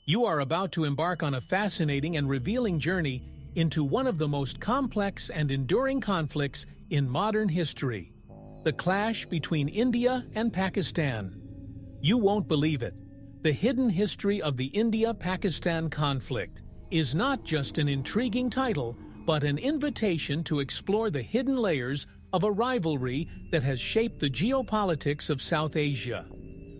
You are about to embark on a fascinating and revealing journey into one of the most complex and enduring conflicts in modern history: the clash between India and Pakistan. You won't believe it. The hidden history of the India-Pakistan conflict is not just an intriguing title, but an invitation to explore the hidden layers of a rivalry that has shaped the geopolitics of South Asia.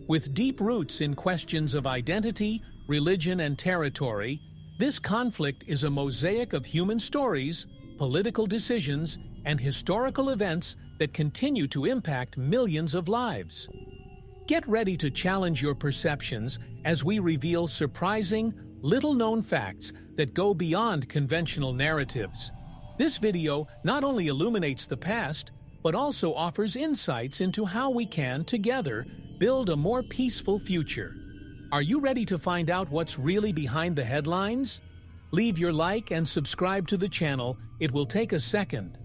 With deep roots in questions of identity, religion, and territory, this conflict is a mosaic of human stories, political decisions, and historical events that continue to impact millions of lives. Get ready to challenge your perceptions as we reveal surprising, little-known facts that go beyond conventional narratives. This video not only illuminates the past, but also offers insights into how we can, together, build a more peaceful future. Are you ready to find out what's really behind the headlines? Leave your like and subscribe to the channel. It will take a second.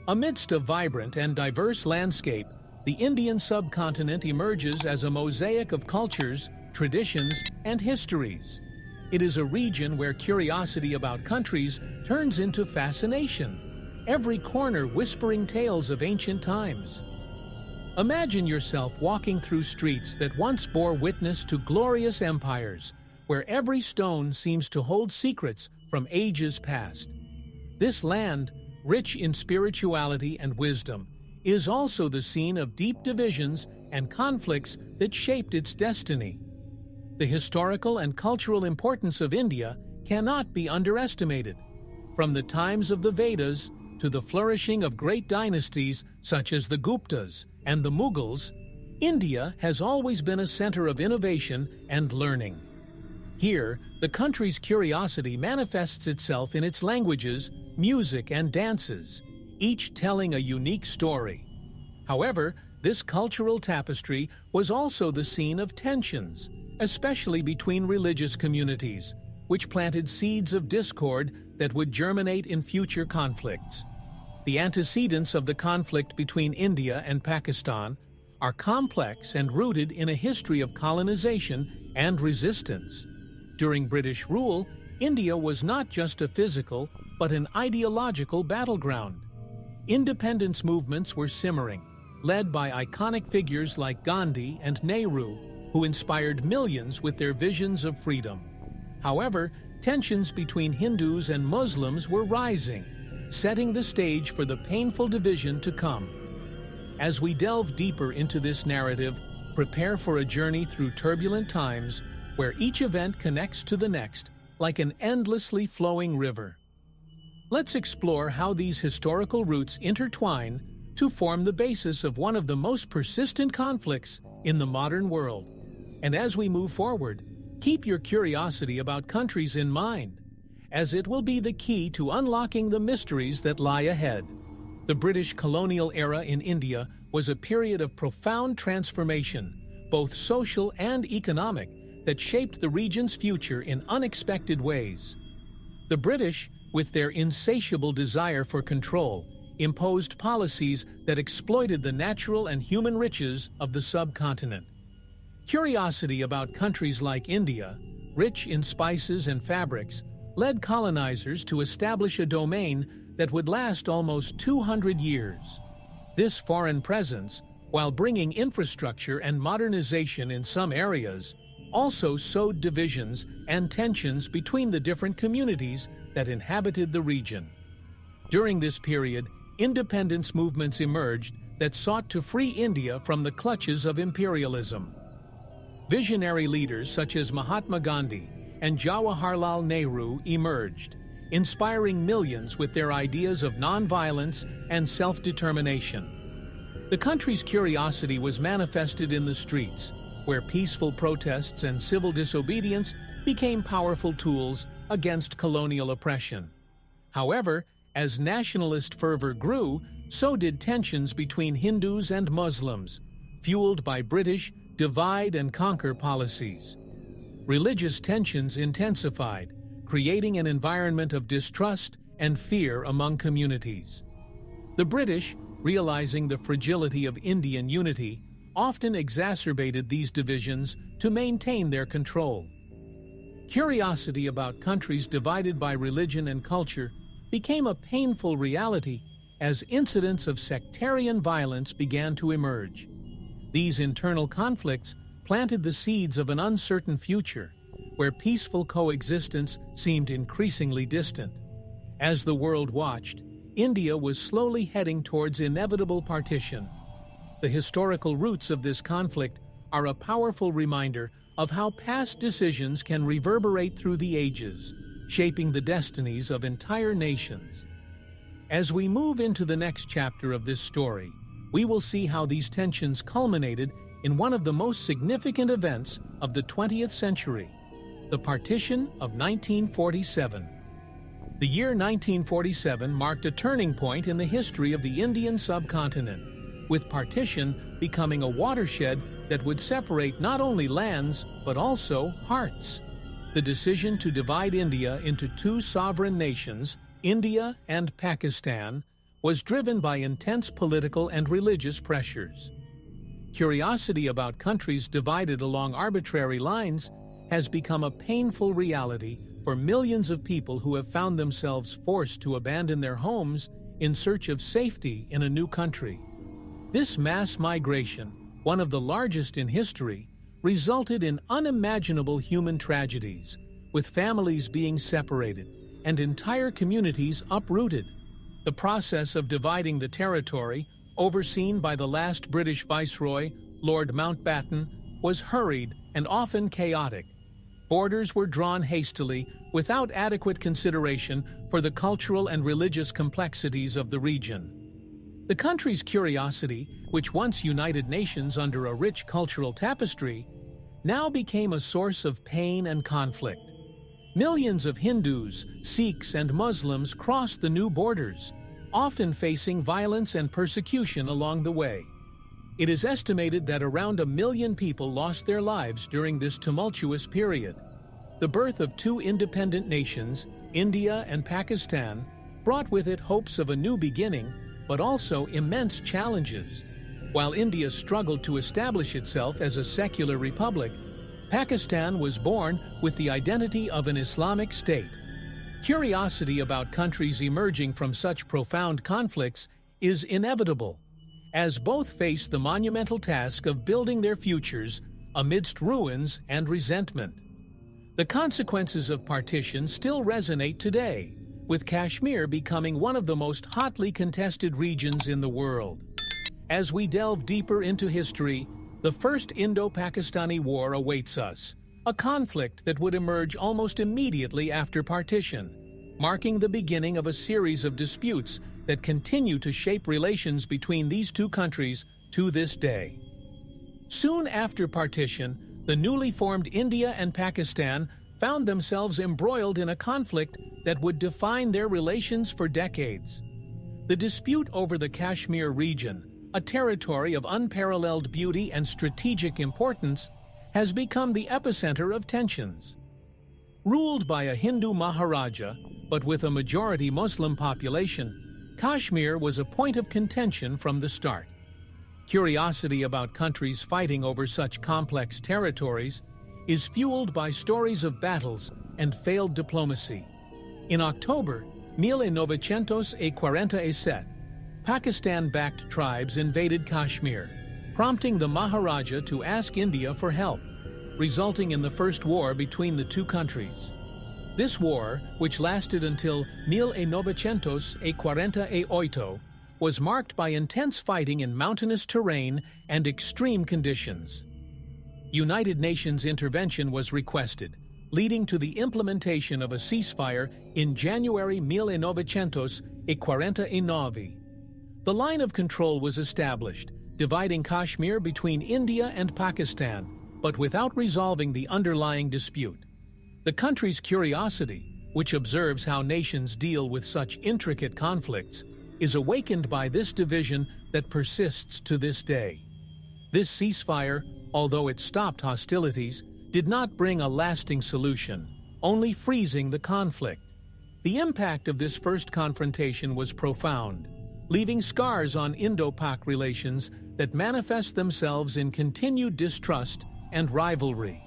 Amidst a vibrant and diverse landscape, the Indian subcontinent emerges as a mosaic of cultures, traditions, and histories. It is a region where curiosity about countries turns into fascination, every corner whispering tales of ancient times. Imagine yourself walking through streets that once bore witness to glorious empires, where every stone seems to hold secrets from ages past. This land, rich in spirituality and wisdom, is also the scene of deep divisions and conflicts that shaped its destiny. The historical and cultural importance of India cannot be underestimated. From the times of the Vedas to the flourishing of great dynasties such as the Guptas and the Mughals, India has always been a center of innovation and learning. Here, the country's curiosity manifests itself in its languages, music, and dances, each telling a unique story. However, this cultural tapestry was also the scene of tensions, especially between religious communities, which planted seeds of discord that would germinate in future conflicts. The antecedents of the conflict between India and Pakistan are complex and rooted in a history of colonization and resistance. During British rule, India was not just a physical, but an ideological battleground. Independence movements were simmering, led by iconic figures like Gandhi and Nehru, who inspired millions with their visions of freedom. However, tensions between Hindus and Muslims were rising, setting the stage for the painful division to come. As we delve deeper into this narrative, prepare for a journey through turbulent times where each event connects to the next like an endlessly flowing river. Let's explore how these historical roots intertwine to form the basis of one of the most persistent conflicts in the modern world. And as we move forward, keep your curiosity about countries in mind, as it will be the key to unlocking the mysteries that lie ahead. The British colonial era in India was a period of profound transformation, both social and economic, that shaped the region's future in unexpected ways. The British, with their insatiable desire for control, imposed policies that exploited the natural and human riches of the subcontinent. Curiosity about countries like India, rich in spices and fabrics, led colonizers to establish a domain that would last almost 200 years. This foreign presence, while bringing infrastructure and modernization in some areas, also sowed divisions and tensions between the different communities that inhabited the region. During this period, independence movements emerged that sought to free India from the clutches of imperialism. Visionary leaders such as Mahatma Gandhi and Jawaharlal Nehru emerged, inspiring millions with their ideas of nonviolence and self-determination. The country's curiosity was manifested in the streets, where peaceful protests and civil disobedience became powerful tools against colonial oppression. However, as nationalist fervor grew, so did tensions between Hindus and Muslims, fueled by British divide-and-conquer policies. Religious tensions intensified, creating an environment of distrust and fear among communities. The British, realizing the fragility of Indian unity, often exacerbated these divisions to maintain their control. Curiosity about countries divided by religion and culture became a painful reality as incidents of sectarian violence began to emerge. These internal conflicts planted the seeds of an uncertain future, where peaceful coexistence seemed increasingly distant. As the world watched, India was slowly heading towards inevitable partition. The historical roots of this conflict are a powerful reminder of how past decisions can reverberate through the ages, shaping the destinies of entire nations. As we move into the next chapter of this story, we will see how these tensions culminated in one of the most significant events of the 20th century, the partition of 1947. The year 1947 marked a turning point in the history of the Indian subcontinent, with partition becoming a watershed that would separate not only lands, but also hearts. The decision to divide India into two sovereign nations, India and Pakistan, was driven by intense political and religious pressures. Curiosity about countries divided along arbitrary lines has become a painful reality for millions of people who have found themselves forced to abandon their homes in search of safety in a new country. This mass migration, one of the largest in history, resulted in unimaginable human tragedies, with families being separated and entire communities uprooted. The process of dividing the territory, overseen by the last British Viceroy, Lord Mountbatten, was hurried and often chaotic. Borders were drawn hastily, without adequate consideration for the cultural and religious complexities of the region. The country's curiosity, which once united nations under a rich cultural tapestry, now became a source of pain and conflict. Millions of Hindus, Sikhs, and Muslims crossed the new borders, often facing violence and persecution along the way. It is estimated that around 1 million people lost their lives during this tumultuous period. The birth of two independent nations, India and Pakistan, brought with it hopes of a new beginning, but also immense challenges. While India struggled to establish itself as a secular republic, Pakistan was born with the identity of an Islamic state. Curiosity about countries emerging from such profound conflicts is inevitable, as both face the monumental task of building their futures amidst ruins and resentment. The consequences of partition still resonate today, with Kashmir becoming one of the most hotly contested regions in the world. As we delve deeper into history, the First Indo-Pakistani War awaits us, a conflict that would emerge almost immediately after partition, marking the beginning of a series of disputes that continue to shape relations between these two countries to this day. Soon after partition, the newly formed India and Pakistan found themselves embroiled in a conflict that would define their relations for decades. The dispute over the Kashmir region, a territory of unparalleled beauty and strategic importance, has become the epicenter of tensions. Ruled by a Hindu Maharaja, but with a majority Muslim population, Kashmir was a point of contention from the start. Curiosity about countries fighting over such complex territories is fueled by stories of battles and failed diplomacy. In October 1947, Pakistan-backed tribes invaded Kashmir, prompting the Maharaja to ask India for help, resulting in the first war between the two countries. This war, which lasted until 1948, was marked by intense fighting in mountainous terrain and extreme conditions. United Nations intervention was requested, leading to the implementation of a ceasefire in January 1949. The line of control was established, dividing Kashmir between India and Pakistan, but without resolving the underlying dispute. The country's curiosity, which observes how nations deal with such intricate conflicts, is awakened by this division that persists to this day. This ceasefire, although it stopped hostilities, did not bring a lasting solution, only freezing the conflict. The impact of this first confrontation was profound, leaving scars on Indo-Pak relations that manifest themselves in continued distrust and rivalry.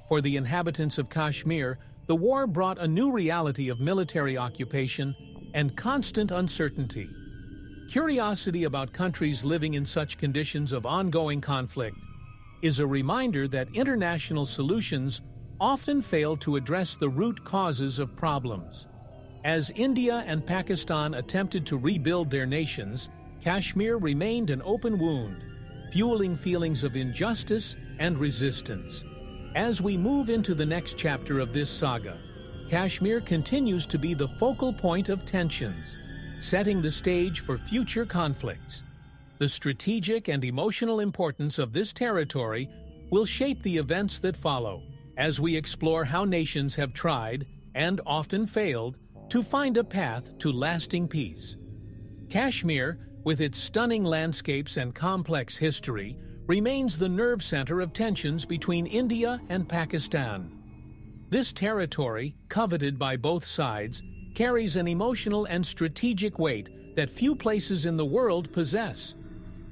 For the inhabitants of Kashmir, the war brought a new reality of military occupation and constant uncertainty. Curiosity about countries living in such conditions of ongoing conflict is a reminder that international solutions often fail to address the root causes of problems. As India and Pakistan attempted to rebuild their nations, Kashmir remained an open wound, fueling feelings of injustice and resistance. As we move into the next chapter of this saga, Kashmir continues to be the focal point of tensions, setting the stage for future conflicts. The strategic and emotional importance of this territory will shape the events that follow, as we explore how nations have tried, and often failed, to find a path to lasting peace. Kashmir, with its stunning landscapes and complex history, remains the nerve center of tensions between India and Pakistan. This territory, coveted by both sides, carries an emotional and strategic weight that few places in the world possess.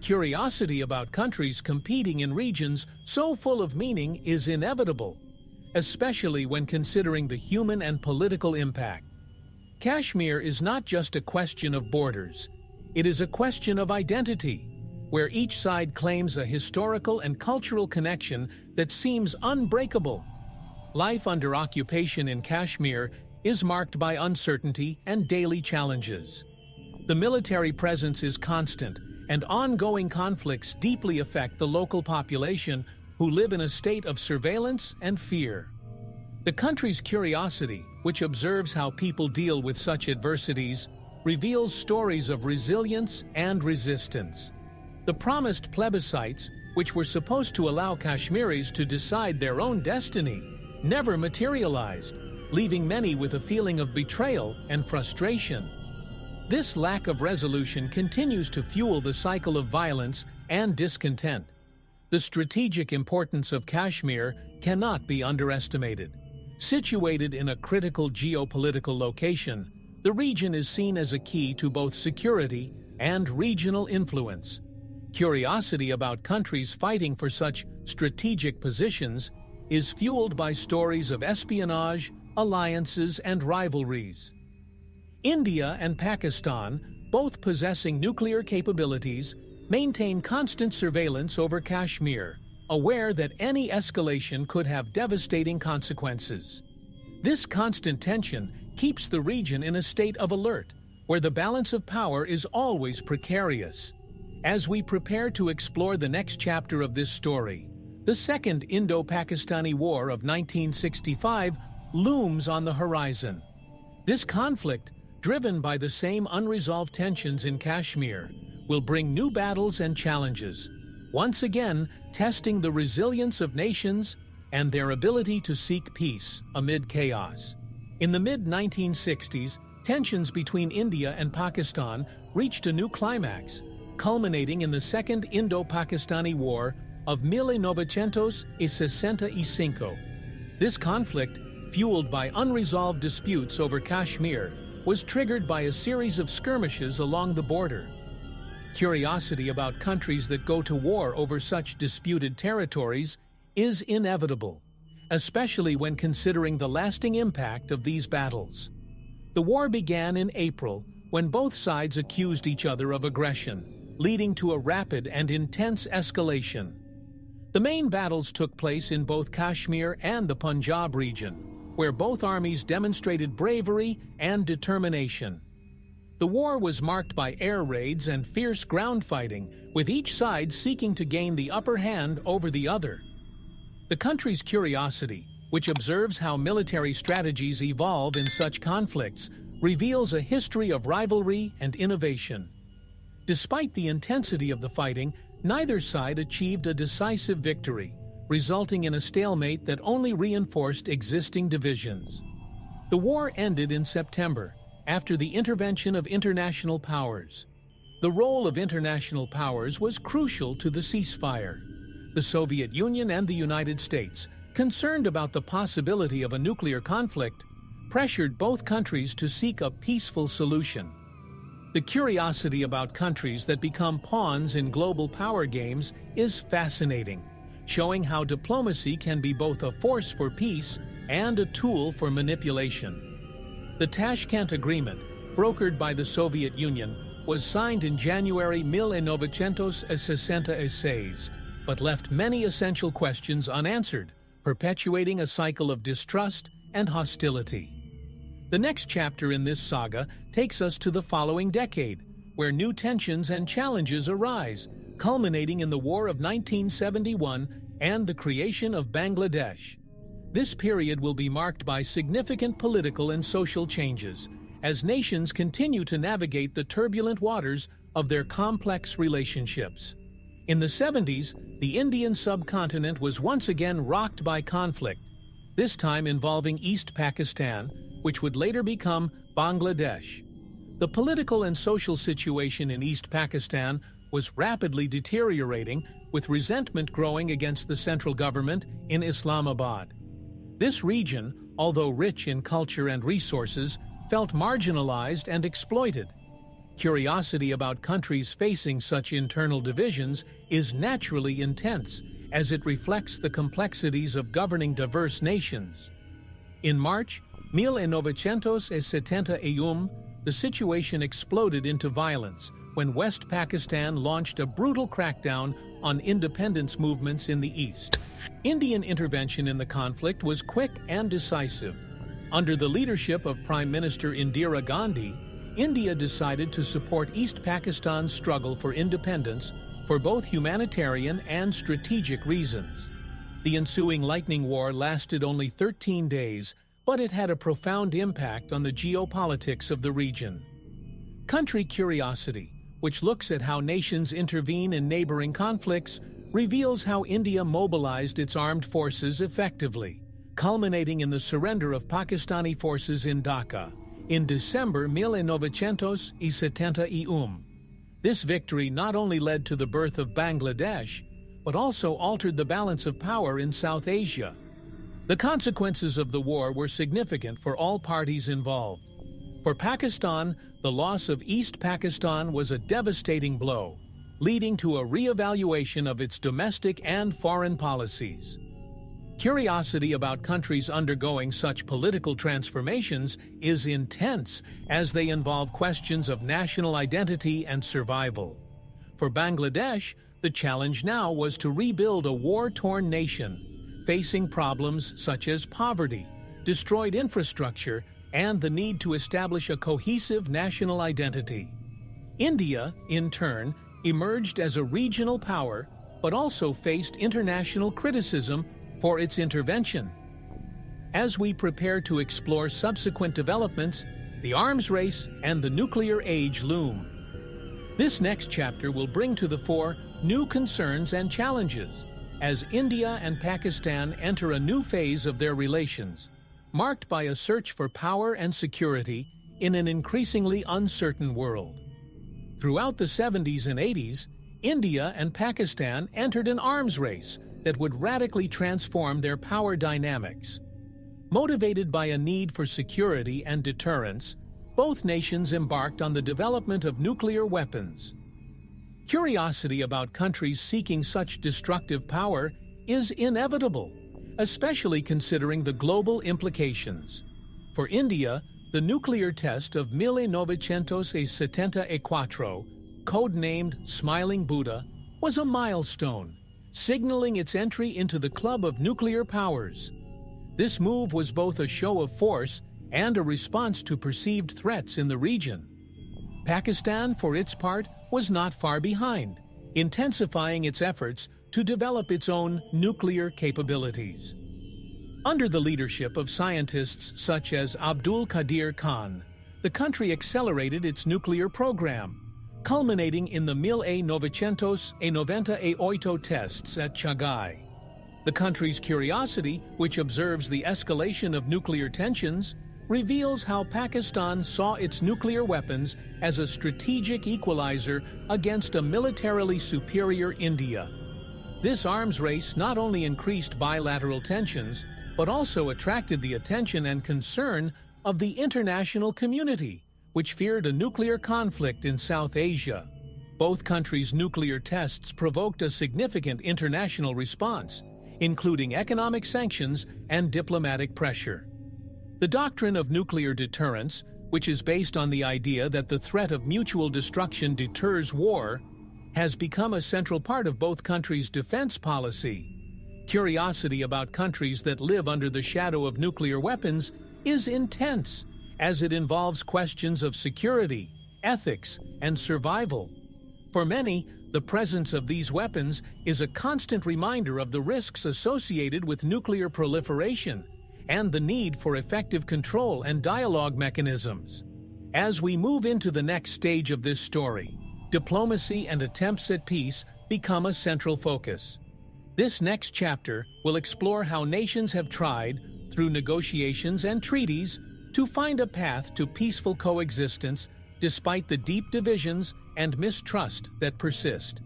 Curiosity about countries competing in regions so full of meaning is inevitable, especially when considering the human and political impact. Kashmir is not just a question of borders. It is a question of identity, where each side claims a historical and cultural connection that seems unbreakable. Life under occupation in Kashmir is marked by uncertainty and daily challenges. The military presence is constant, and ongoing conflicts deeply affect the local population who live in a state of surveillance and fear. The country's curiosity, which observes how people deal with such adversities, reveals stories of resilience and resistance. The promised plebiscites, which were supposed to allow Kashmiris to decide their own destiny, never materialized, leaving many with a feeling of betrayal and frustration. This lack of resolution continues to fuel the cycle of violence and discontent. The strategic importance of Kashmir cannot be underestimated. Situated in a critical geopolitical location, the region is seen as a key to both security and regional influence. Curiosity about countries fighting for such strategic positions is fueled by stories of espionage, alliances, and rivalries. India and Pakistan, both possessing nuclear capabilities, maintain constant surveillance over Kashmir, aware that any escalation could have devastating consequences. This constant tension keeps the region in a state of alert, where the balance of power is always precarious. As we prepare to explore the next chapter of this story, the Second Indo-Pakistani War of 1965 looms on the horizon. This conflict, driven by the same unresolved tensions in Kashmir, will bring new battles and challenges, once again testing the resilience of nations and their ability to seek peace amid chaos. In the mid-1960s, tensions between India and Pakistan reached a new climax, culminating in the Second Indo-Pakistani War of 1965. This conflict, fueled by unresolved disputes over Kashmir, was triggered by a series of skirmishes along the border. Curiosity about countries that go to war over such disputed territories is inevitable, especially when considering the lasting impact of these battles. The war began in April when both sides accused each other of aggression, leading to a rapid and intense escalation. The main battles took place in both Kashmir and the Punjab region, where both armies demonstrated bravery and determination. The war was marked by air raids and fierce ground fighting, with each side seeking to gain the upper hand over the other. The country's curiosity, which observes how military strategies evolve in such conflicts, reveals a history of rivalry and innovation. Despite the intensity of the fighting, neither side achieved a decisive victory, resulting in a stalemate that only reinforced existing divisions. The war ended in September, after the intervention of international powers. The role of international powers was crucial to the ceasefire. The Soviet Union and the United States, concerned about the possibility of a nuclear conflict, pressured both countries to seek a peaceful solution. The curiosity about countries that become pawns in global power games is fascinating, showing how diplomacy can be both a force for peace and a tool for manipulation. The Tashkent Agreement, brokered by the Soviet Union, was signed in January 1966, but left many essential questions unanswered, perpetuating a cycle of distrust and hostility. The next chapter in this saga takes us to the following decade, where new tensions and challenges arise, culminating in the War of 1971 and the creation of Bangladesh. This period will be marked by significant political and social changes, as nations continue to navigate the turbulent waters of their complex relationships. In the 70s, the Indian subcontinent was once again rocked by conflict, this time involving East Pakistan, which would later become Bangladesh. The political and social situation in East Pakistan was rapidly deteriorating, with resentment growing against the central government in Islamabad. This region, although rich in culture and resources, felt marginalized and exploited. Curiosity about countries facing such internal divisions is naturally intense, as it reflects the complexities of governing diverse nations. In March 1971, the situation exploded into violence when West Pakistan launched a brutal crackdown on independence movements in the east. Indian intervention in the conflict was quick and decisive. Under the leadership of Prime Minister Indira Gandhi, India decided to support East Pakistan's struggle for independence for both humanitarian and strategic reasons. The ensuing lightning war lasted only 13 days, but it had a profound impact on the geopolitics of the region. Country Curiosity, which looks at how nations intervene in neighboring conflicts, reveals how India mobilized its armed forces effectively, culminating in the surrender of Pakistani forces in Dhaka in December 1971. This victory not only led to the birth of Bangladesh, but also altered the balance of power in South Asia. The consequences of the war were significant for all parties involved. For Pakistan, the loss of East Pakistan was a devastating blow, leading to a re-evaluation of its domestic and foreign policies. Curiosity about countries undergoing such political transformations is intense, as they involve questions of national identity and survival. For Bangladesh, the challenge now was to rebuild a war-torn nation, facing problems such as poverty, destroyed infrastructure, and the need to establish a cohesive national identity. India, in turn, emerged as a regional power, but also faced international criticism for its intervention. As we prepare to explore subsequent developments, the arms race and the nuclear age loom. This next chapter will bring to the fore new concerns and challenges as India and Pakistan enter a new phase of their relations, marked by a search for power and security in an increasingly uncertain world. Throughout the 70s and 80s, India and Pakistan entered an arms race that would radically transform their power dynamics. Motivated by a need for security and deterrence, both nations embarked on the development of nuclear weapons. Curiosity about countries seeking such destructive power is inevitable, especially considering the global implications. For India, the nuclear test of 1974, codenamed Smiling Buddha, was a milestone, signaling its entry into the club of nuclear powers. This move was both a show of force and a response to perceived threats in the region. Pakistan, for its part, was not far behind, intensifying its efforts to develop its own nuclear capabilities. Under the leadership of scientists such as Abdul Qadir Khan, the country accelerated its nuclear program, culminating in the 1998 tests at Chagai. The country's curiosity, which observes the escalation of nuclear tensions, reveals how Pakistan saw its nuclear weapons as a strategic equalizer against a militarily superior India. This arms race not only increased bilateral tensions, but also attracted the attention and concern of the international community, which feared a nuclear conflict in South Asia. Both countries' nuclear tests provoked a significant international response, including economic sanctions and diplomatic pressure. The doctrine of nuclear deterrence, which is based on the idea that the threat of mutual destruction deters war, has become a central part of both countries' defense policy. Curiosity about countries that live under the shadow of nuclear weapons is intense, as it involves questions of security, ethics, and survival. For many, the presence of these weapons is a constant reminder of the risks associated with nuclear proliferation and the need for effective control and dialogue mechanisms. As we move into the next stage of this story, diplomacy and attempts at peace become a central focus. This next chapter will explore how nations have tried, through negotiations and treaties, to find a path to peaceful coexistence despite the deep divisions and mistrust that persist.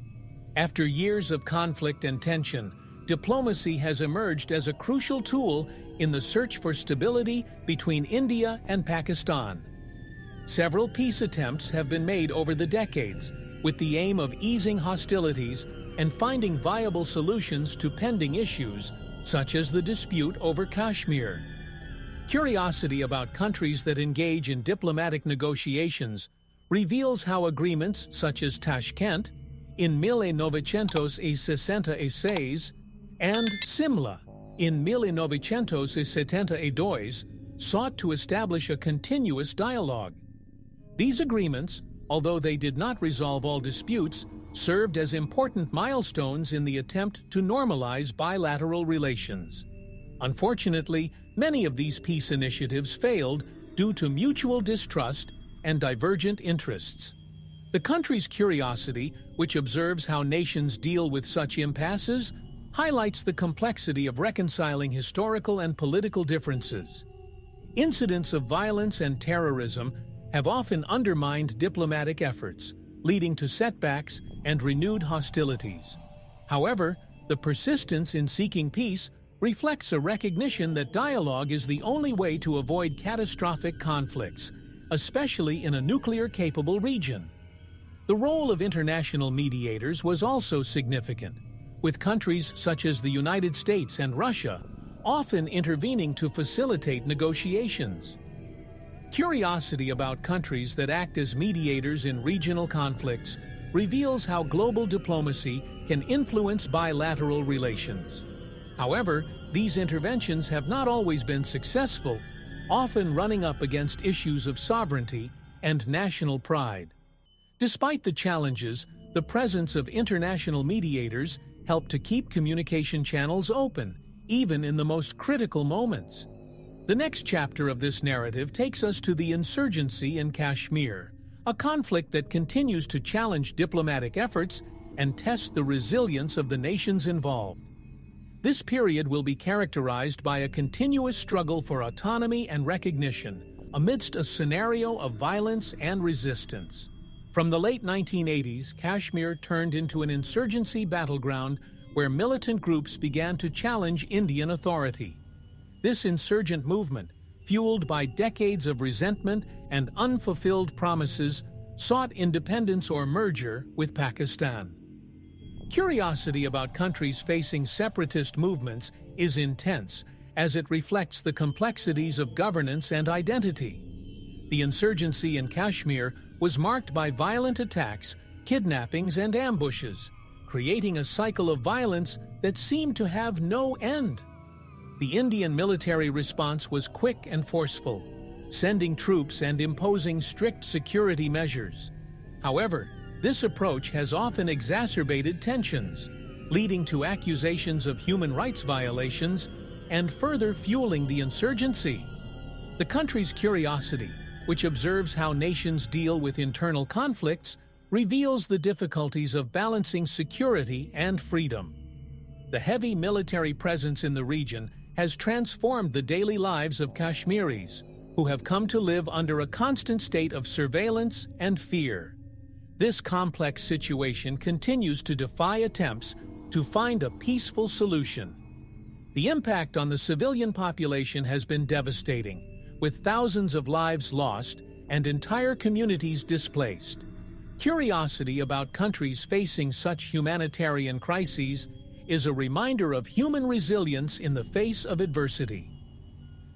After years of conflict and tension, diplomacy has emerged as a crucial tool in the search for stability between India and Pakistan. Several peace attempts have been made over the decades, with the aim of easing hostilities and finding viable solutions to pending issues, such as the dispute over Kashmir. Curiosity about countries that engage in diplomatic negotiations reveals how agreements such as Tashkent in 1966 and Simla in 1972 sought to establish a continuous dialogue. These agreements, although they did not resolve all disputes, served as important milestones in the attempt to normalize bilateral relations. Unfortunately, many of these peace initiatives failed due to mutual distrust and divergent interests. The country's curiosity, which observes how nations deal with such impasses, highlights the complexity of reconciling historical and political differences. Incidents of violence and terrorism have often undermined diplomatic efforts, leading to setbacks and renewed hostilities. However, the persistence in seeking peace reflects a recognition that dialogue is the only way to avoid catastrophic conflicts, especially in a nuclear-capable region. The role of international mediators was also significant, with countries such as the United States and Russia often intervening to facilitate negotiations. Curiosity about countries that act as mediators in regional conflicts reveals how global diplomacy can influence bilateral relations. However, these interventions have not always been successful, often running up against issues of sovereignty and national pride. Despite the challenges, the presence of international mediators helped to keep communication channels open, even in the most critical moments. The next chapter of this narrative takes us to the insurgency in Kashmir, a conflict that continues to challenge diplomatic efforts and test the resilience of the nations involved. This period will be characterized by a continuous struggle for autonomy and recognition, amidst a scenario of violence and resistance. From the late 1980s, Kashmir turned into an insurgency battleground where militant groups began to challenge Indian authority. This insurgent movement, fueled by decades of resentment and unfulfilled promises, sought independence or merger with Pakistan. Curiosity about countries facing separatist movements is intense, as it reflects the complexities of governance and identity. The insurgency in Kashmir was marked by violent attacks, kidnappings, and ambushes, creating a cycle of violence that seemed to have no end. The Indian military response was quick and forceful, sending troops and imposing strict security measures. However, this approach has often exacerbated tensions, leading to accusations of human rights violations and further fueling the insurgency. The country's curiosity, which observes how nations deal with internal conflicts, reveals the difficulties of balancing security and freedom. The heavy military presence in the region has transformed the daily lives of Kashmiris, who have come to live under a constant state of surveillance and fear. This complex situation continues to defy attempts to find a peaceful solution. The impact on the civilian population has been devastating, with thousands of lives lost and entire communities displaced. Curiosity about countries facing such humanitarian crises is a reminder of human resilience in the face of adversity.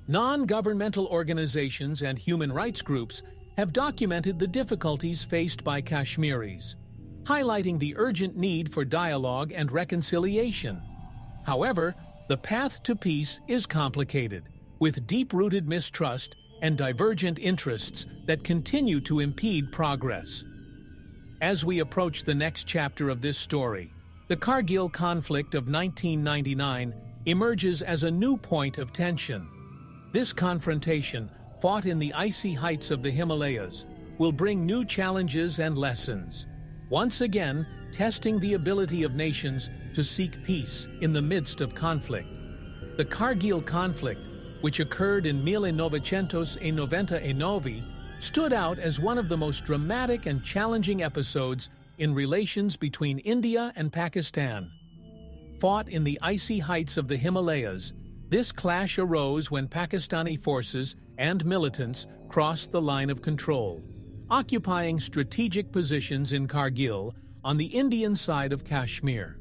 Non-governmental organizations and human rights groups have documented the difficulties faced by Kashmiris, highlighting the urgent need for dialogue and reconciliation. However, the path to peace is complicated, with deep-rooted mistrust and divergent interests that continue to impede progress. As we approach the next chapter of this story, the Kargil conflict of 1999 emerges as a new point of tension. This confrontation, fought in the icy heights of the Himalayas, will bring new challenges and lessons, once again testing the ability of nations to seek peace in the midst of conflict. The Kargil conflict, which occurred in 1999, stood out as one of the most dramatic and challenging episodes in relations between India and Pakistan. Fought in the icy heights of the Himalayas, this clash arose when Pakistani forces and militants crossed the line of control, occupying strategic positions in Kargil on the Indian side of Kashmir.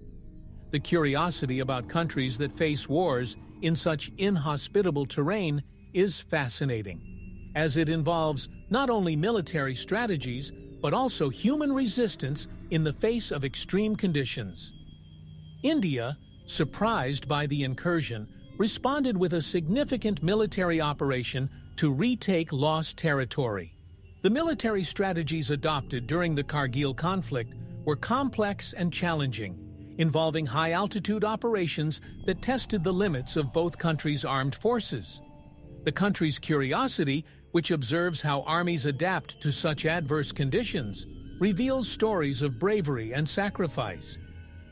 The curiosity about countries that face wars in such inhospitable terrain is fascinating, as it involves not only military strategies but also human resistance in the face of extreme conditions. India, surprised by the incursion, responded with a significant military operation to retake lost territory. The military strategies adopted during the Kargil conflict were complex and challenging, involving high-altitude operations that tested the limits of both countries' armed forces. The country's curiosity, which observes how armies adapt to such adverse conditions, reveals stories of bravery and sacrifice.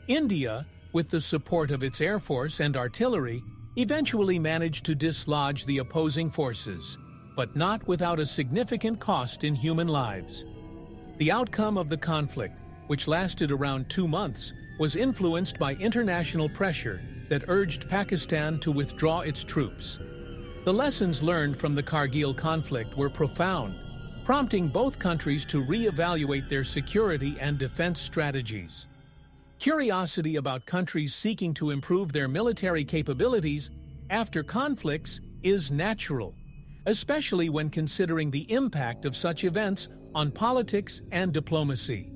India, with the support of its air force and artillery, eventually managed to dislodge the opposing forces, but not without a significant cost in human lives. The outcome of the conflict, which lasted around 2 months, was influenced by international pressure that urged Pakistan to withdraw its troops. The lessons learned from the Kargil conflict were profound, prompting both countries to re-evaluate their security and defense strategies. Curiosity about countries seeking to improve their military capabilities after conflicts is natural, especially when considering the impact of such events on politics and diplomacy.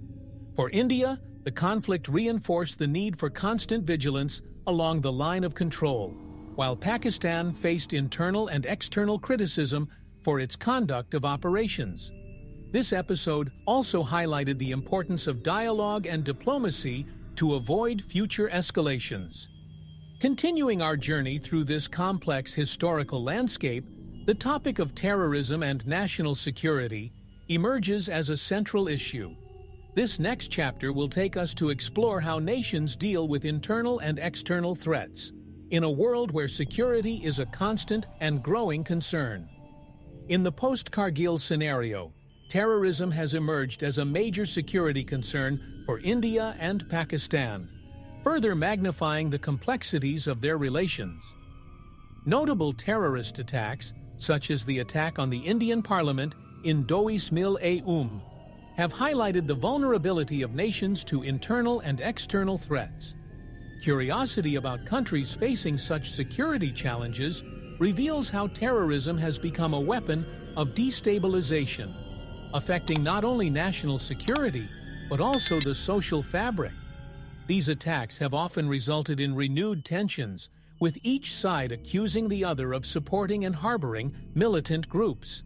For India, the conflict reinforced the need for constant vigilance along the line of control, while Pakistan faced internal and external criticism for its conduct of operations. This episode also highlighted the importance of dialogue and diplomacy to avoid future escalations. Continuing our journey through this complex historical landscape, the topic of terrorism and national security emerges as a central issue. This next chapter will take us to explore how nations deal with internal and external threats, in a world where security is a constant and growing concern. In the post-Kargil scenario, terrorism has emerged as a major security concern for India and Pakistan, further magnifying the complexities of their relations. Notable terrorist attacks, such as the attack on the Indian Parliament in Indo-pakistani, have highlighted the vulnerability of nations to internal and external threats. Curiosity about countries facing such security challenges reveals how terrorism has become a weapon of destabilization, affecting not only national security, but also the social fabric. These attacks have often resulted in renewed tensions, with each side accusing the other of supporting and harboring militant groups.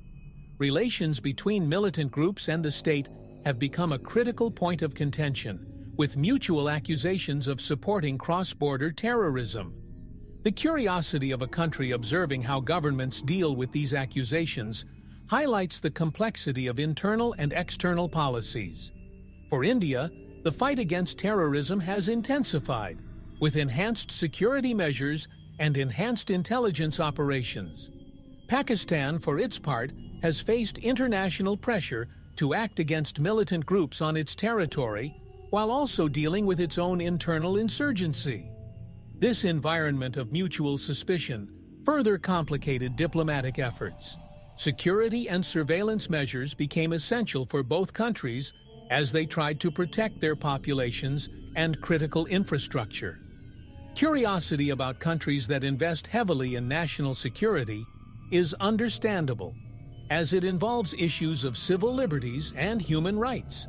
Relations between militant groups and the state have become a critical point of contention, with mutual accusations of supporting cross-border terrorism. The curiosity of a country observing how governments deal with these accusations highlights the complexity of internal and external policies. For India, the fight against terrorism has intensified, with enhanced security measures and enhanced intelligence operations. Pakistan, for its part, has faced international pressure to act against militant groups on its territory, while also dealing with its own internal insurgency. This environment of mutual suspicion further complicated diplomatic efforts. Security and surveillance measures became essential for both countries as they tried to protect their populations and critical infrastructure. Curiosity about countries that invest heavily in national security is understandable, as it involves issues of civil liberties and human rights.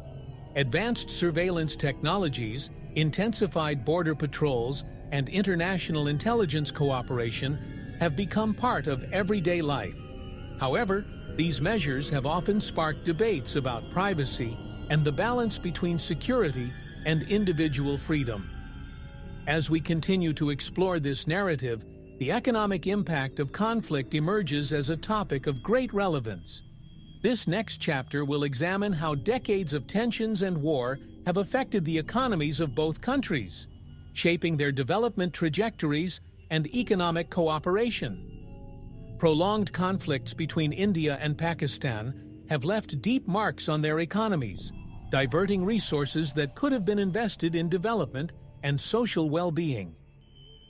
Advanced surveillance technologies, intensified border patrols, and international intelligence cooperation have become part of everyday life. However, these measures have often sparked debates about privacy and the balance between security and individual freedom. As we continue to explore this narrative, the economic impact of conflict emerges as a topic of great relevance. This next chapter will examine how decades of tensions and war have affected the economies of both countries, shaping their development trajectories and economic cooperation. Prolonged conflicts between India and Pakistan have left deep marks on their economies, diverting resources that could have been invested in development and social well-being.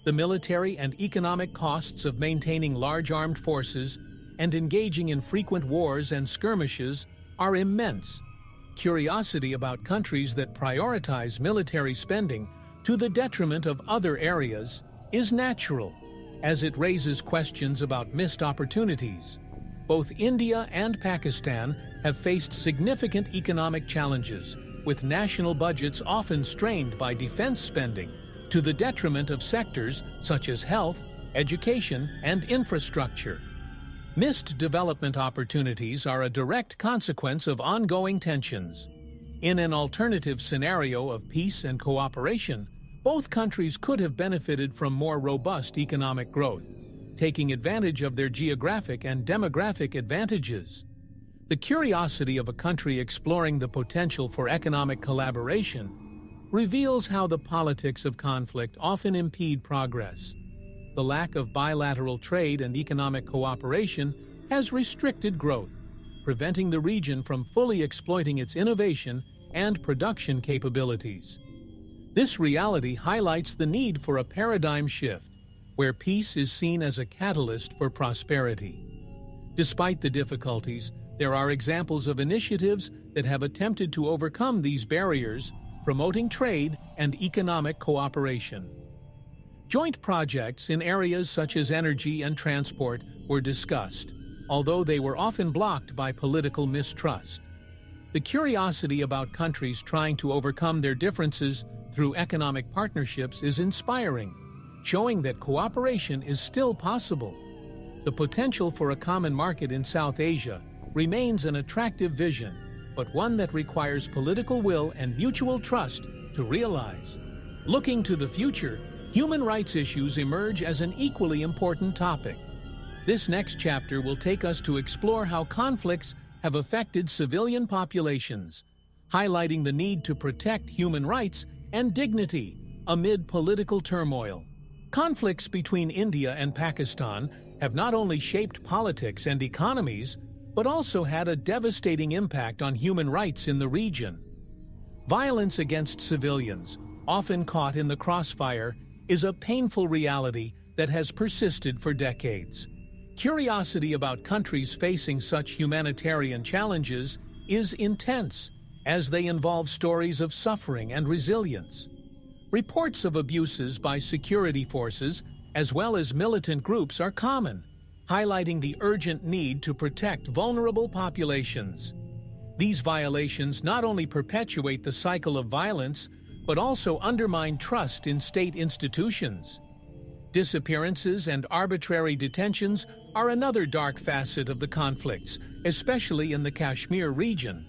The military and economic costs of maintaining large armed forces and engaging in frequent wars and skirmishes are immense. Curiosity about countries that prioritize military spending to the detriment of other areas is natural, as it raises questions about missed opportunities. Both India and Pakistan have faced significant economic challenges, with national budgets often strained by defense spending, to the detriment of sectors such as health, education, and infrastructure. Missed development opportunities are a direct consequence of ongoing tensions. In an alternative scenario of peace and cooperation, both countries could have benefited from more robust economic growth, taking advantage of their geographic and demographic advantages. The curiosity of a country exploring the potential for economic collaboration reveals how the politics of conflict often impede progress. The lack of bilateral trade and economic cooperation has restricted growth, preventing the region from fully exploiting its innovation and production capabilities. This reality highlights the need for a paradigm shift, where peace is seen as a catalyst for prosperity. Despite the difficulties, there are examples of initiatives that have attempted to overcome these barriers, promoting trade and economic cooperation. Joint projects in areas such as energy and transport were discussed, although they were often blocked by political mistrust. The curiosity about countries trying to overcome their differences through economic partnerships is inspiring, showing that cooperation is still possible. The potential for a common market in South Asia remains an attractive vision, but one that requires political will and mutual trust to realize. Looking to the future, human rights issues emerge as an equally important topic. This next chapter will take us to explore how conflicts have affected civilian populations, highlighting the need to protect human rights and dignity amid political turmoil. Conflicts between India and Pakistan have not only shaped politics and economies, but also had a devastating impact on human rights in the region. Violence against civilians, often caught in the crossfire, is a painful reality that has persisted for decades. Curiosity about countries facing such humanitarian challenges is intense, as they involve stories of suffering and resilience. Reports of abuses by security forces, as well as militant groups, are common, highlighting the urgent need to protect vulnerable populations. These violations not only perpetuate the cycle of violence, but also undermine trust in state institutions. Disappearances and arbitrary detentions are another dark facet of the conflicts, especially in the Kashmir region.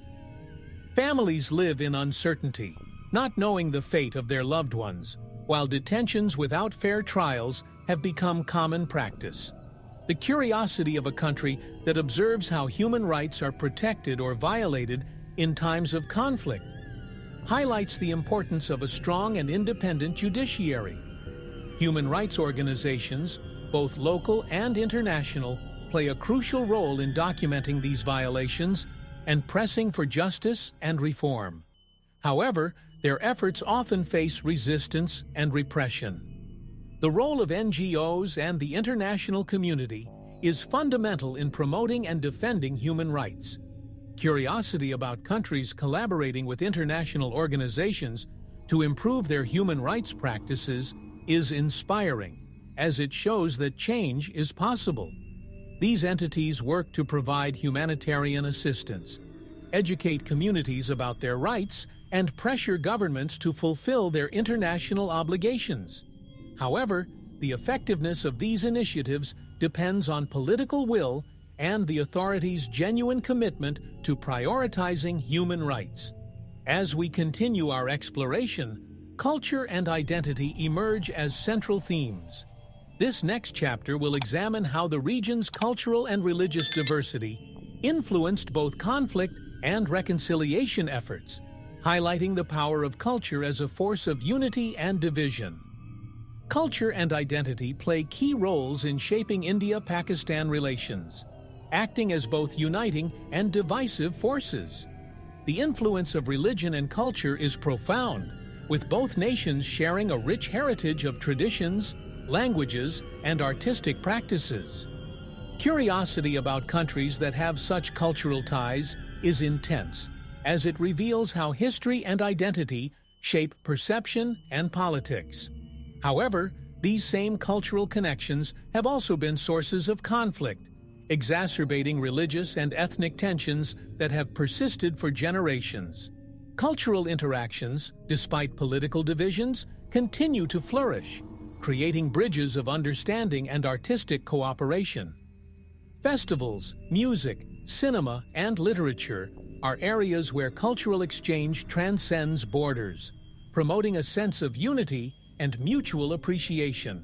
Families live in uncertainty, not knowing the fate of their loved ones, while detentions without fair trials have become common practice. The curiosity of a country that observes how human rights are protected or violated in times of conflict highlights the importance of a strong and independent judiciary. Human rights organizations, both local and international, play a crucial role in documenting these violations and pressing for justice and reform. However, their efforts often face resistance and repression. The role of NGOs and the international community is fundamental in promoting and defending human rights. Curiosity about countries collaborating with international organizations to improve their human rights practices is inspiring, as it shows that change is possible. These entities work to provide humanitarian assistance, educate communities about their rights, and pressure governments to fulfill their international obligations. However, the effectiveness of these initiatives depends on political will and the authorities' genuine commitment to prioritizing human rights. As we continue our exploration, culture and identity emerge as central themes. This next chapter will examine how the region's cultural and religious diversity influenced both conflict and reconciliation efforts, highlighting the power of culture as a force of unity and division. Culture and identity play key roles in shaping India-Pakistan relations, acting as both uniting and divisive forces. The influence of religion and culture is profound, with both nations sharing a rich heritage of traditions, languages, and artistic practices. Curiosity about countries that have such cultural ties is intense, as it reveals how history and identity shape perception and politics. However, these same cultural connections have also been sources of conflict, exacerbating religious and ethnic tensions that have persisted for generations. Cultural interactions, despite political divisions, continue to flourish, creating bridges of understanding and artistic cooperation. Festivals, music, cinema, and literature are areas where cultural exchange transcends borders, promoting a sense of unity and mutual appreciation.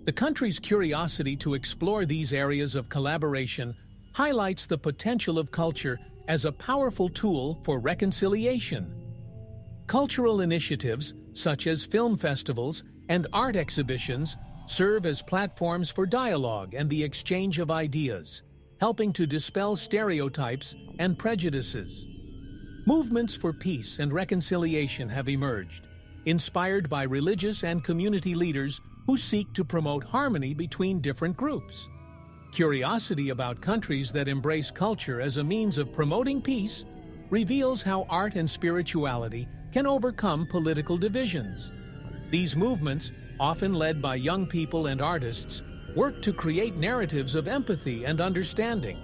The country's curiosity to explore these areas of collaboration highlights the potential of culture as a powerful tool for reconciliation. Cultural initiatives, such as film festivals and art exhibitions, serve as platforms for dialogue and the exchange of ideas, helping to dispel stereotypes and prejudices. Movements for peace and reconciliation have emerged, inspired by religious and community leaders who seek to promote harmony between different groups. Curiosity about countries that embrace culture as a means of promoting peace reveals how art and spirituality can overcome political divisions. These movements, often led by young people and artists, work to create narratives of empathy and understanding,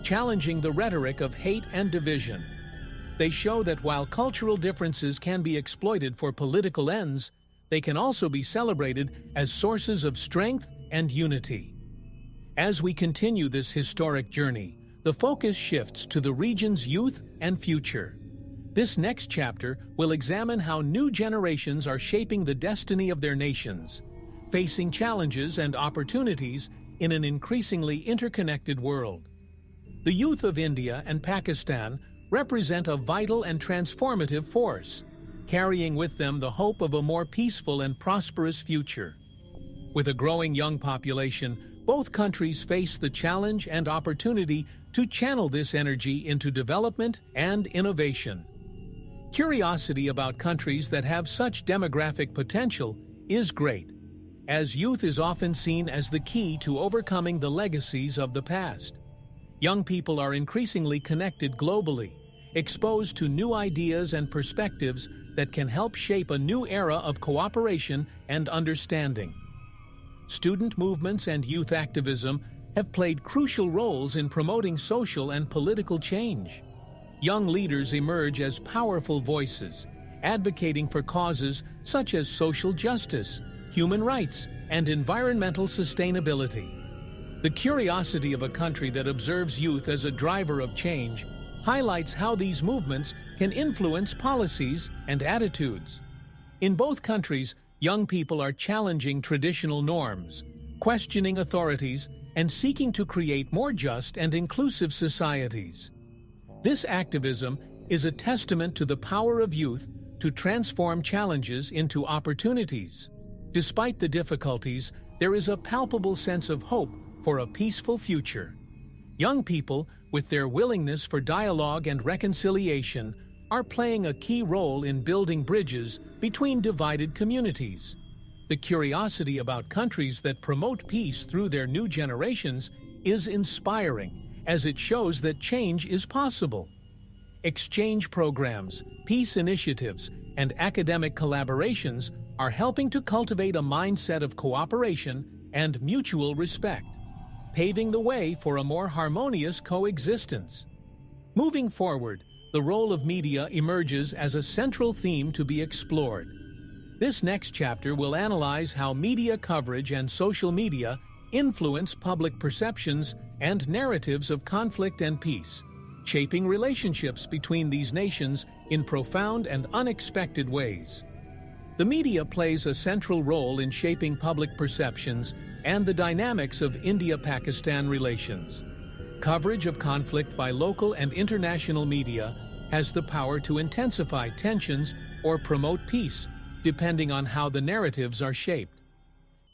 challenging the rhetoric of hate and division. They show that while cultural differences can be exploited for political ends, they can also be celebrated as sources of strength and unity. As we continue this historic journey, the focus shifts to the region's youth and future. This next chapter will examine how new generations are shaping the destiny of their nations, facing challenges and opportunities in an increasingly interconnected world. The youth of India and Pakistan represent a vital and transformative force, carrying with them the hope of a more peaceful and prosperous future. With a growing young population, both countries face the challenge and opportunity to channel this energy into development and innovation. Curiosity about countries that have such demographic potential is great, as youth is often seen as the key to overcoming the legacies of the past. Young people are increasingly connected globally, exposed to new ideas and perspectives that can help shape a new era of cooperation and understanding. Student movements and youth activism have played crucial roles in promoting social and political change. Young leaders emerge as powerful voices, advocating for causes such as social justice, human rights, and environmental sustainability. The curiosity of a country that observes youth as a driver of change highlights how these movements can influence policies and attitudes. In both countries, young people are challenging traditional norms, questioning authorities, and seeking to create more just and inclusive societies. This activism is a testament to the power of youth to transform challenges into opportunities. Despite the difficulties, there is a palpable sense of hope for a peaceful future. Young people, with their willingness for dialogue and reconciliation, are playing a key role in building bridges between divided communities. The curiosity about countries that promote peace through their new generations is inspiring, as it shows that change is possible. Exchange programs, peace initiatives, and academic collaborations are helping to cultivate a mindset of cooperation and mutual respect, paving the way for a more harmonious coexistence. Moving forward, the role of media emerges as a central theme to be explored. This next chapter will analyze how media coverage and social media influence public perceptions and narratives of conflict and peace, shaping relationships between these nations in profound and unexpected ways. The media plays a central role in shaping public perceptions and the dynamics of India-Pakistan relations. Coverage of conflict by local and international media has the power to intensify tensions or promote peace, depending on how the narratives are shaped.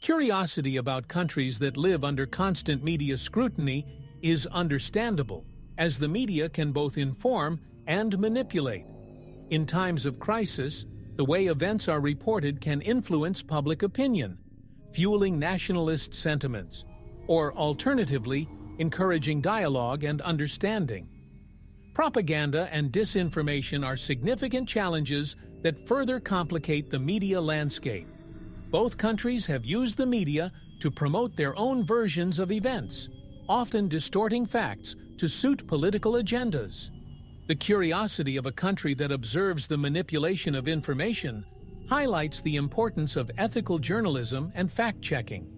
Curiosity about countries that live under constant media scrutiny is understandable, as the media can both inform and manipulate. In times of crisis, the way events are reported can influence public opinion, fueling nationalist sentiments, or alternatively, encouraging dialogue and understanding. Propaganda and disinformation are significant challenges that further complicate the media landscape. Both countries have used the media to promote their own versions of events, often distorting facts to suit political agendas. The curiosity of a country that observes the manipulation of information highlights the importance of ethical journalism and fact-checking.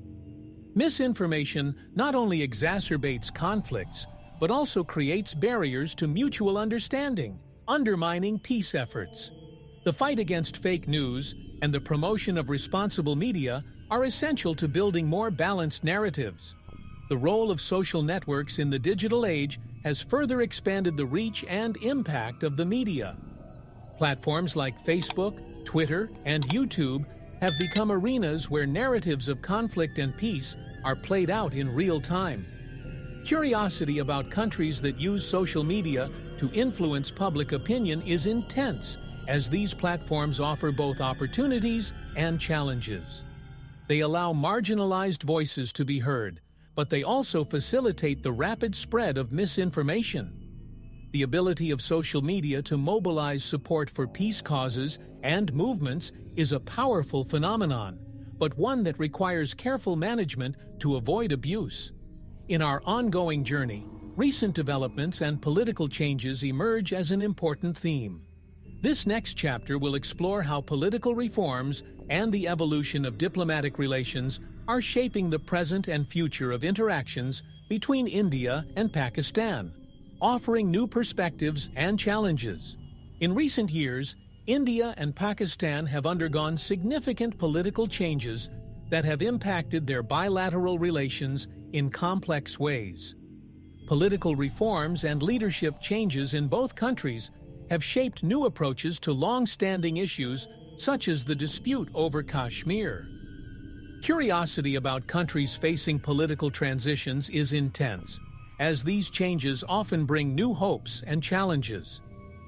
Misinformation not only exacerbates conflicts, but also creates barriers to mutual understanding, undermining peace efforts. The fight against fake news and the promotion of responsible media are essential to building more balanced narratives. The role of social networks in the digital age has further expanded the reach and impact of the media. Platforms like Facebook, Twitter, and YouTube have become arenas where narratives of conflict and peace are played out in real time. Curiosity about countries that use social media to influence public opinion is intense, as these platforms offer both opportunities and challenges. They allow marginalized voices to be heard, but they also facilitate the rapid spread of misinformation. The ability of social media to mobilize support for peace causes and movements is a powerful phenomenon, but one that requires careful management to avoid abuse. In our ongoing journey, recent developments and political changes emerge as an important theme. This next chapter will explore how political reforms and the evolution of diplomatic relations are shaping the present and future of interactions between India and Pakistan, offering new perspectives and challenges. In recent years, India and Pakistan have undergone significant political changes that have impacted their bilateral relations in complex ways. Political reforms and leadership changes in both countries have shaped new approaches to long-standing issues such as the dispute over Kashmir. Curiosity about countries facing political transitions is intense, as these changes often bring new hopes and challenges.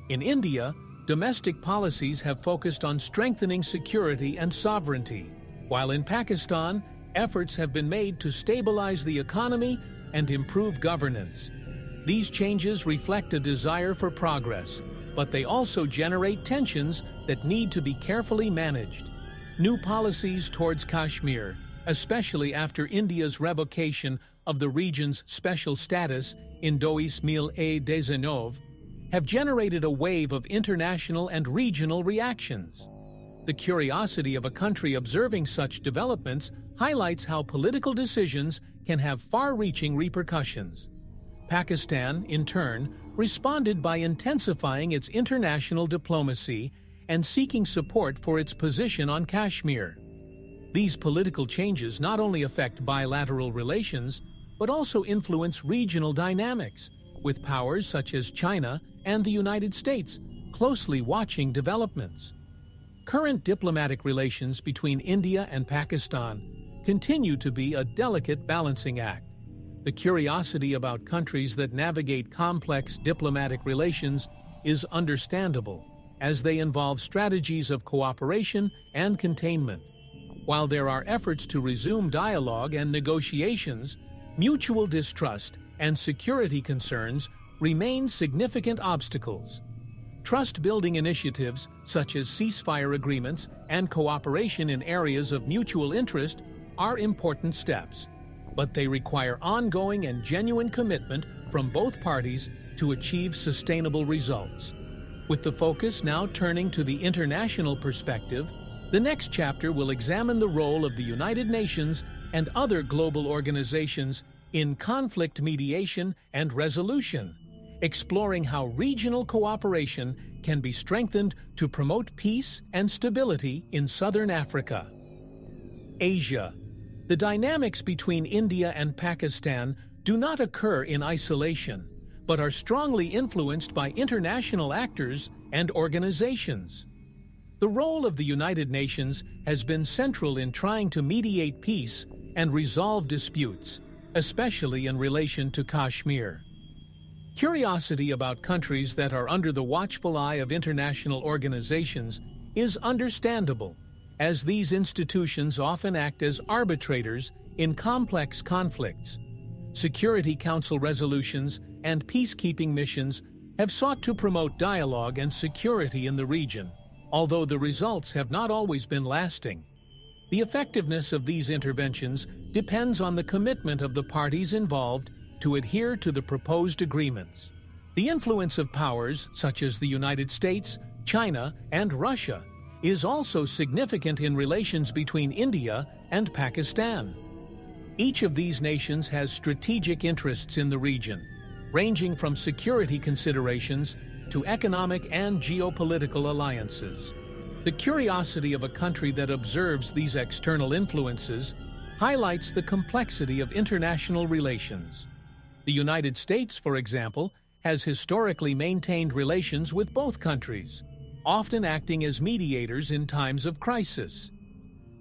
In India, domestic policies have focused on strengthening security and sovereignty, while in Pakistan, efforts have been made to stabilize the economy and improve governance. These changes reflect a desire for progress, but they also generate tensions that need to be carefully managed. New policies towards Kashmir, especially after India's revocation of the region's special status in 2019, have generated a wave of international and regional reactions. The curiosity of a country observing such developments highlights how political decisions can have far-reaching repercussions. Pakistan, in turn, responded by intensifying its international diplomacy and seeking support for its position on Kashmir. These political changes not only affect bilateral relations, but also influence regional dynamics, with powers such as China and the United States closely watching developments. Current diplomatic relations between India and Pakistan continue to be a delicate balancing act. The curiosity about countries that navigate complex diplomatic relations is understandable, as they involve strategies of cooperation and containment. While there are efforts to resume dialogue and negotiations, mutual distrust and security concerns remain significant obstacles. Trust-building initiatives such as ceasefire agreements and cooperation in areas of mutual interest are important steps, but they require ongoing and genuine commitment from both parties to achieve sustainable results. With the focus now turning to the international perspective, the next chapter will examine the role of the United Nations and other global organizations in conflict mediation and resolution, exploring how regional cooperation can be strengthened to promote peace and stability in southern Africa. Asia. The dynamics between India and Pakistan do not occur in isolation, but are strongly influenced by international actors and organizations. The role of the United Nations has been central in trying to mediate peace and resolve disputes, especially in relation to Kashmir. Curiosity about countries that are under the watchful eye of international organizations is understandable, as these institutions often act as arbitrators in complex conflicts. Security Council resolutions and peacekeeping missions have sought to promote dialogue and security in the region, although the results have not always been lasting. The effectiveness of these interventions depends on the commitment of the parties involved to adhere to the proposed agreements. The influence of powers such as the United States, China, and Russia is also significant in relations between India and Pakistan. Each of these nations has strategic interests in the region, ranging from security considerations to economic and geopolitical alliances. The curiosity of a country that observes these external influences highlights the complexity of international relations. The United States, for example, has historically maintained relations with both countries, often acting as mediators in times of crisis.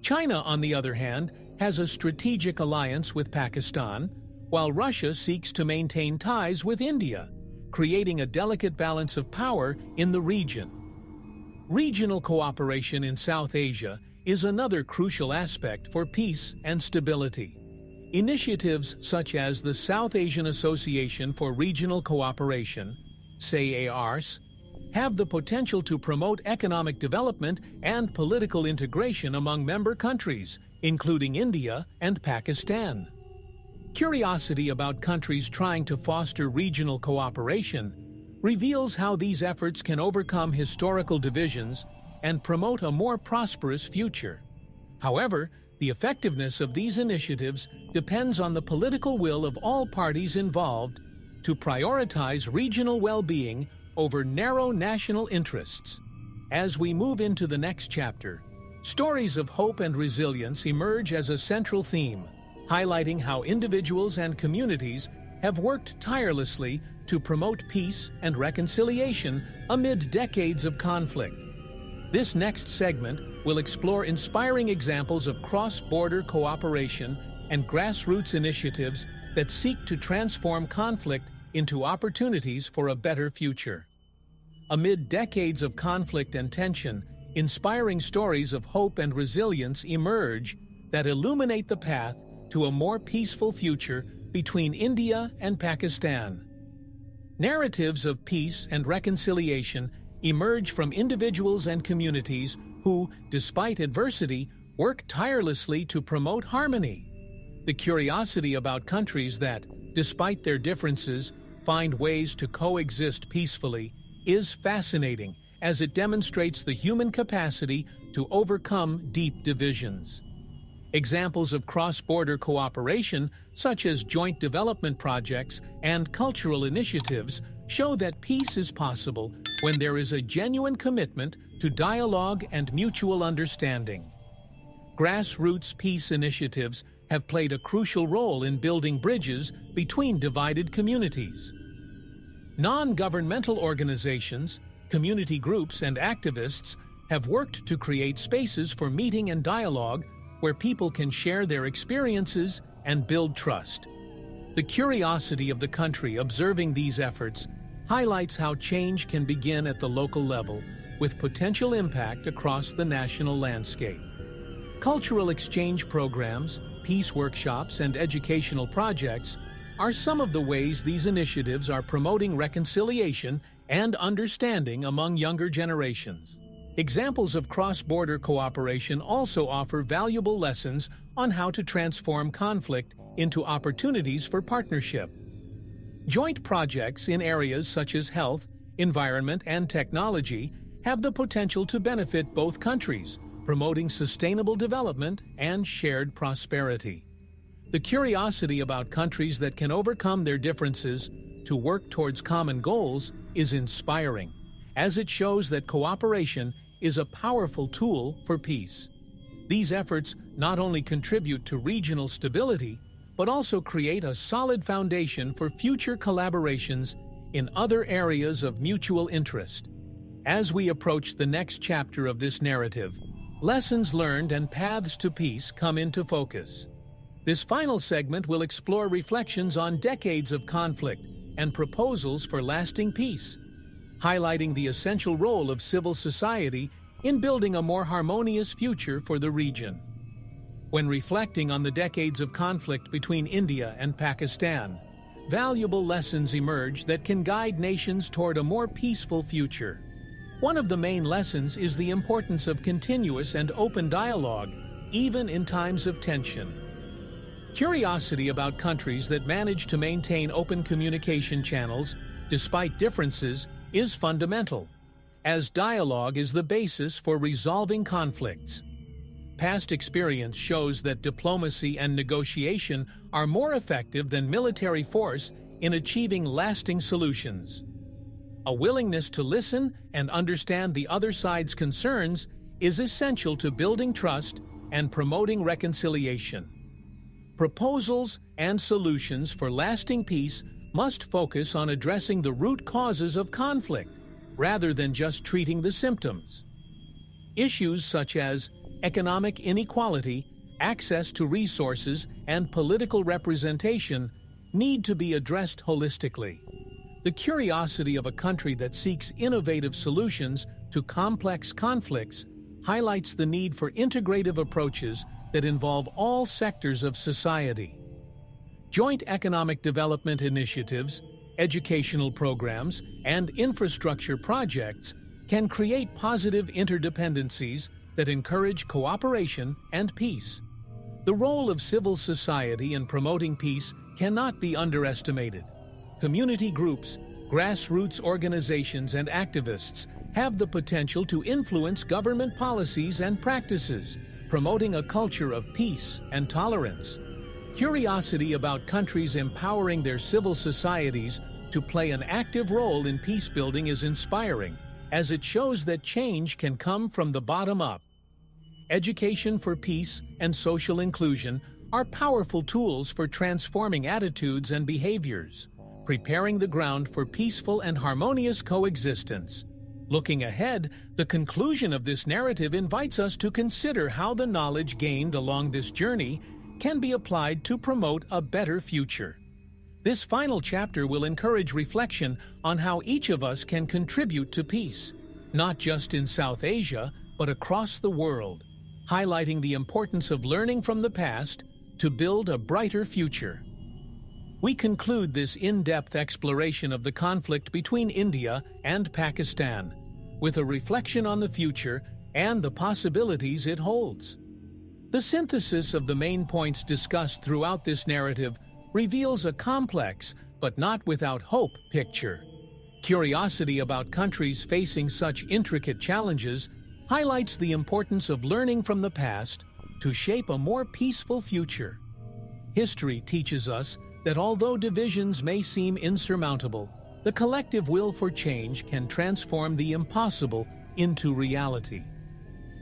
China, on the other hand, has a strategic alliance with Pakistan, while Russia seeks to maintain ties with India, creating a delicate balance of power in the region. Regional cooperation in South Asia is another crucial aspect for peace and stability. Initiatives such as the South Asian Association for Regional Cooperation, SAARC, have the potential to promote economic development and political integration among member countries, including India and Pakistan. Curiosity about countries trying to foster regional cooperation reveals how these efforts can overcome historical divisions and promote a more prosperous future. However, the effectiveness of these initiatives depends on the political will of all parties involved to prioritize regional well-being over narrow national interests. As we move into the next chapter, stories of hope and resilience emerge as a central theme, highlighting how individuals and communities have worked tirelessly to promote peace and reconciliation amid decades of conflict. This next segment will explore inspiring examples of cross-border cooperation and grassroots initiatives that seek to transform conflict into opportunities for a better future. Amid decades of conflict and tension, inspiring stories of hope and resilience emerge that illuminate the path to a more peaceful future between India and Pakistan. Narratives of peace and reconciliation emerge from individuals and communities who, despite adversity, work tirelessly to promote harmony. The curiosity about countries that, despite their differences, find ways to coexist peacefully is fascinating, as it demonstrates the human capacity to overcome deep divisions. Examples of cross-border cooperation, such as joint development projects and cultural initiatives, show that peace is possible when there is a genuine commitment to dialogue and mutual understanding. Grassroots peace initiatives have played a crucial role in building bridges between divided communities. Non-governmental organizations, community groups, and activists have worked to create spaces for meeting and dialogue where people can share their experiences and build trust. The curiosity of the country observing these efforts highlights how change can begin at the local level, with potential impact across the national landscape. Cultural exchange programs, peace workshops, and educational projects are some of the ways these initiatives are promoting reconciliation and understanding among younger generations. Examples of cross-border cooperation also offer valuable lessons on how to transform conflict into opportunities for partnership. Joint projects in areas such as health, environment, and technology have the potential to benefit both countries, promoting sustainable development and shared prosperity. The curiosity about countries that can overcome their differences to work towards common goals is inspiring, as it shows that cooperation is a powerful tool for peace. These efforts not only contribute to regional stability, but also create a solid foundation for future collaborations in other areas of mutual interest. As we approach the next chapter of this narrative, lessons learned and paths to peace come into focus. This final segment will explore reflections on decades of conflict and proposals for lasting peace, highlighting the essential role of civil society in building a more harmonious future for the region. When reflecting on the decades of conflict between India and Pakistan, valuable lessons emerge that can guide nations toward a more peaceful future. One of the main lessons is the importance of continuous and open dialogue, even in times of tension. Curiosity about countries that manage to maintain open communication channels, despite differences, is fundamental, as dialogue is the basis for resolving conflicts. Past experience shows that diplomacy and negotiation are more effective than military force in achieving lasting solutions. A willingness to listen and understand the other side's concerns is essential to building trust and promoting reconciliation. Proposals and solutions for lasting peace must focus on addressing the root causes of conflict, rather than just treating the symptoms. Issues such as economic inequality, access to resources, and political representation need to be addressed holistically. The curiosity of a country that seeks innovative solutions to complex conflicts highlights the need for integrative approaches that involve all sectors of society. Joint economic development initiatives, educational programs, and infrastructure projects can create positive interdependencies that encourage cooperation and peace. The role of civil society in promoting peace cannot be underestimated. Community groups, grassroots organizations, and activists have the potential to influence government policies and practices, promoting a culture of peace and tolerance. Curiosity about countries empowering their civil societies to play an active role in peace-building is inspiring, as it shows that change can come from the bottom up. Education for peace and social inclusion are powerful tools for transforming attitudes and behaviors, preparing the ground for peaceful and harmonious coexistence. Looking ahead, the conclusion of this narrative invites us to consider how the knowledge gained along this journey can be applied to promote a better future. This final chapter will encourage reflection on how each of us can contribute to peace, not just in South Asia, but across the world, highlighting the importance of learning from the past to build a brighter future. We conclude this in-depth exploration of the conflict between India and Pakistan with a reflection on the future and the possibilities it holds. The synthesis of the main points discussed throughout this narrative reveals a complex, but not without hope, picture. Curiosity about countries facing such intricate challenges highlights the importance of learning from the past to shape a more peaceful future. History teaches us that although divisions may seem insurmountable, the collective will for change can transform the impossible into reality.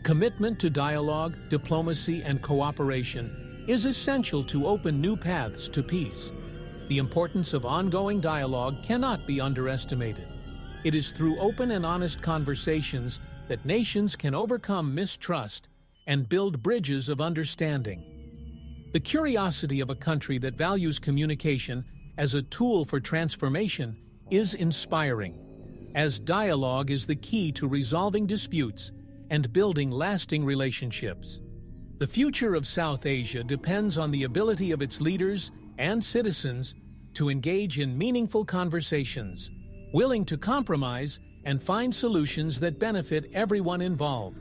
Commitment to dialogue, diplomacy, and cooperation is essential to open new paths to peace. The importance of ongoing dialogue cannot be underestimated. It is through open and honest conversations that nations can overcome mistrust and build bridges of understanding. The curiosity of a country that values communication as a tool for transformation is inspiring, as dialogue is the key to resolving disputes and building lasting relationships. The future of South Asia depends on the ability of its leaders and citizens to engage in meaningful conversations, willing to compromise and find solutions that benefit everyone involved.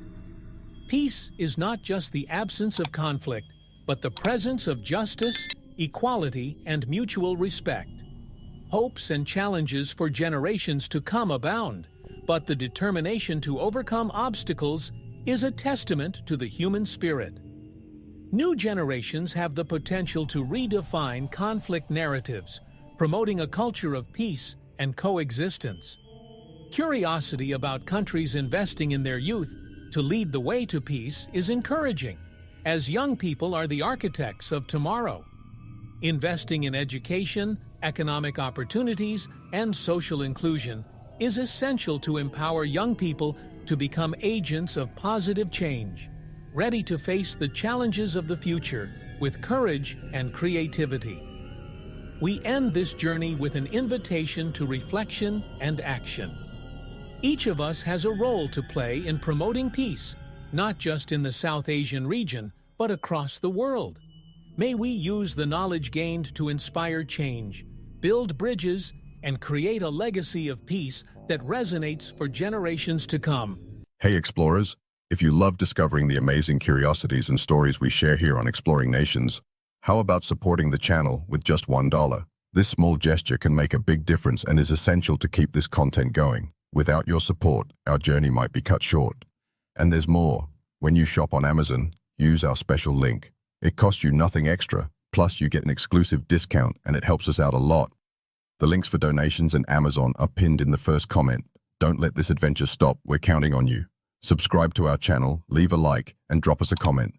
Peace is not just the absence of conflict, but the presence of justice, equality, and mutual respect. Hopes and challenges for generations to come abound, but the determination to overcome obstacles is a testament to the human spirit. New generations have the potential to redefine conflict narratives, promoting a culture of peace and coexistence. Curiosity about countries investing in their youth to lead the way to peace is encouraging, as young people are the architects of tomorrow. Investing in education, economic opportunities, and social inclusion is essential to empower young people to become agents of positive change, ready to face the challenges of the future with courage and creativity. We end this journey with an invitation to reflection and action. Each of us has a role to play in promoting peace, not just in the South Asian region, but across the world. May we use the knowledge gained to inspire change, build bridges, and create a legacy of peace that resonates for generations to come. Hey explorers, if you love discovering the amazing curiosities and stories we share here on Exploring Nations, how about supporting the channel with just $1? This small gesture can make a big difference and is essential to keep this content going. Without your support, our journey might be cut short. And there's more. When you shop on Amazon, use our special link. It costs you nothing extra, plus you get an exclusive discount and it helps us out a lot. The links for donations and Amazon are pinned in the first comment. Don't let this adventure stop, we're counting on you. Subscribe to our channel, leave a like, and drop us a comment.